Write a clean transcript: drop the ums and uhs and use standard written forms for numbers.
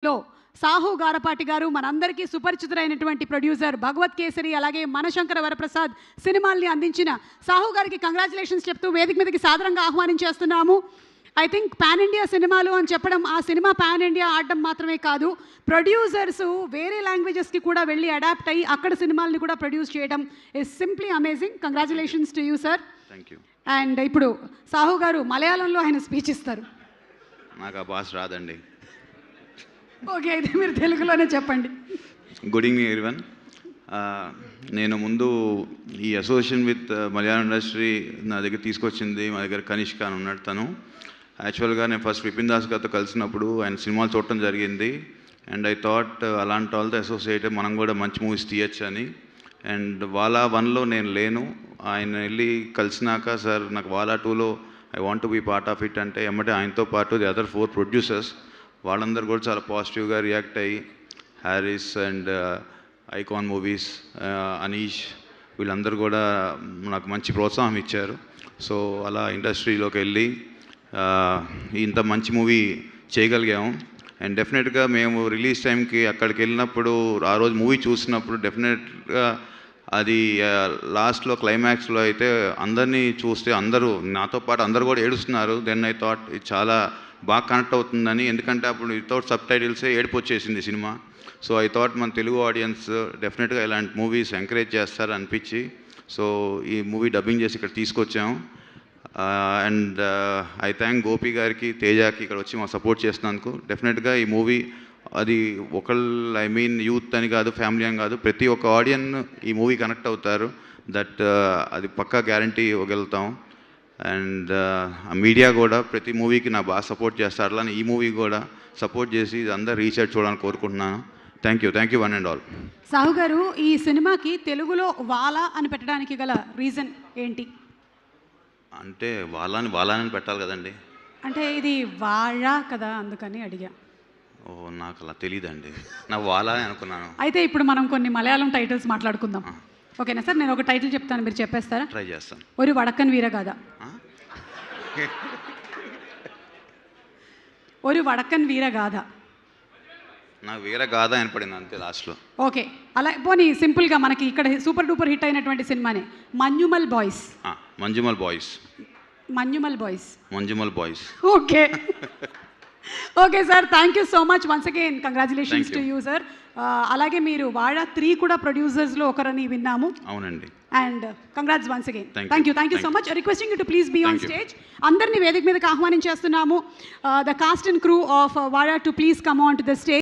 లో సాహు గారపాటి గారు మనందరికీ సుపరిచితులైనటువంటి ప్రొడ్యూసర్ భగవత్ కేసరి అలాగే మనశంకర వరప్రసాద్ సినిమాల్ని అందించిన సాహు గారికి కంగ్రాచులేషన్స్ చెప్తూ వేదిక మీదకి సాదరంగా ఆహ్వానించేస్తున్నాము. ఐ థింక్ పాన్ ఇండియా సినిమాలు అని చెప్పడం, ఆ సినిమా పాన్ ఇండియా ఆడడం మాత్రమే కాదు, ప్రొడ్యూసర్స్ వేరే లాంగ్వేజెస్కి కూడా వెళ్ళి అడాప్ట్ అయ్యి అక్కడ సినిమాల్ని కూడా ప్రొడ్యూస్ చేయడం is simply amazing. Congratulations to you sir. Thank you. And ఇప్పుడు సాహు గారు మలయాళంలో ఆయన స్పీచ్ ఇస్తారు. నాకు ఆ భాష రాదండి. ఓకే, అయితే మీరు తెలుగులోనే చెప్పండి. Good evening everyone. నేను ముందు ఈ అసోసియేషన్ విత్ మలయాళం ఇండస్ట్రీ నా దగ్గర తీసుకొచ్చింది మా దగ్గర కనిష్క అని ఉన్నాడు. తను యాక్చువల్గా నేను ఫస్ట్ విపిన్ దాస్ గారితో కలిసినప్పుడు ఆయన సినిమాలు చూడటం జరిగింది. అండ్ ఐ థాట్ అలాంటి వాళ్ళతో అసోసియేట్ మనం కూడా మంచి మూవీస్ తీయచ్చు అని. అండ్ వాలా 1లో నేను లేను, ఆయన వెళ్ళి కలిసినాక సార్ నాకు వాలా 2లో I want to be part of it అంటే ఎమ్మటే ఆయనతో పాటు ది అదర్ 4 ప్రొడ్యూసర్స్ వాళ్ళందరూ కూడా చాలా పాజిటివ్గా రియాక్ట్ అయ్యి Harris and icon movies Anish వీళ్ళందరూ కూడా నాకు మంచి ప్రోత్సాహం ఇచ్చారు. సో అలా ఇండస్ట్రీలోకి వెళ్ళి ఇంత మంచి మూవీ చేయగలిగాము. అండ్ డెఫినెట్గా మేము రిలీజ్ టైంకి అక్కడికి వెళ్ళినప్పుడు ఆ రోజు మూవీ చూసినప్పుడు డెఫినెట్గా అది లాస్ట్లో క్లైమాక్స్లో అయితే అందరినీ చూస్తే అందరూ నాతో పాటు అందరూ కూడా ఏడుస్తున్నారు. దెన్ ఐ థాట్ ఇది చాలా బాగా కనెక్ట్ అవుతుందని, ఎందుకంటే అప్పుడు వితౌట్ సబ్ టైటిల్సే ఏడుపు వచ్చేసింది సినిమా. సో ఐ థాట్ మన తెలుగు ఆడియన్స్ డెఫినెట్గా ఇలాంటి మూవీస్ ఎంకరేజ్ చేస్తారు అనిపించి సో ఈ మూవీ డబ్బింగ్ చేసి ఇక్కడ తీసుకొచ్చాము. అండ్ ఐ థ్యాంక్ గోపి గారికి, తేజాకి ఇక్కడ వచ్చి మాకు సపోర్ట్ చేసినందుకు. డెఫినెట్గా ఈ మూవీ అది ఒకళ్ళు ఐ మీన్ యూత్ అని కాదు, ఫ్యామిలీ అని కాదు, ప్రతి ఒక్క ఆడియన్ ఈ మూవీ కనెక్ట్ అవుతారు. దట్ అది పక్కా గ్యారంటీ ఇవ్వగలుగుతాం. అండ్ మీడియా కూడా ప్రతి మూవీకి నా బాగా సపోర్ట్ చేస్తారు. అలానే ఈ మూవీ కూడా సపోర్ట్ చేసి అందరు రీసెర్చ్ చూడాలని కోరుకుంటున్నాను. Thank you one and all. Sahu గారు, ఈ సినిమాకి తెలుగులో వాలా అని పెట్టడానికి గల రీజన్ ఏంటి? అంటే వాళ్ళని పెట్టాలి కదండి. అంటే ఇది వాళ కదా, అందుకని అడిగా. ఓ నాకు అలా తెలియదండి, నా వాలా అని అనుకున్నాను. అయితే ఇప్పుడు మనం కొన్ని మలయాళం టైటిల్స్ మాట్లాడుకుందాం. ఓకేనా సార్? నేను ఒక టైటిల్ చెప్తాను, మీరు చెప్పేస్తారా? ట్రై చేస్తాను. ఒక వడక్కన్ వీరగాథ. ఒక వడక్కన్ వీరగాథ. నాకు వీరగాథ వినపడింది అంతే లాస్ట్లో. ఓకే, అలా పోనీ సింపుల్గా మనకి ఇక్కడ సూపర్ డూపర్ హిట్ అయినటువంటి సినిమానే Manjummel Boys. Manjummel Boys. Okay okay sir, thank you so much once again. Congratulations to you sir. అలాగే మీరు వాళ 3 కూడా ప్రొడ్యూసర్స్లో ఒకరని విన్నాము. అవునండి. And congrats once again. Thank you so much. Requesting you to please be on stage. అందరినీ వేదిక మీదకి ఆహ్వానించేస్తున్నాము. The cast and crew of Vaazha to please come on to the stage.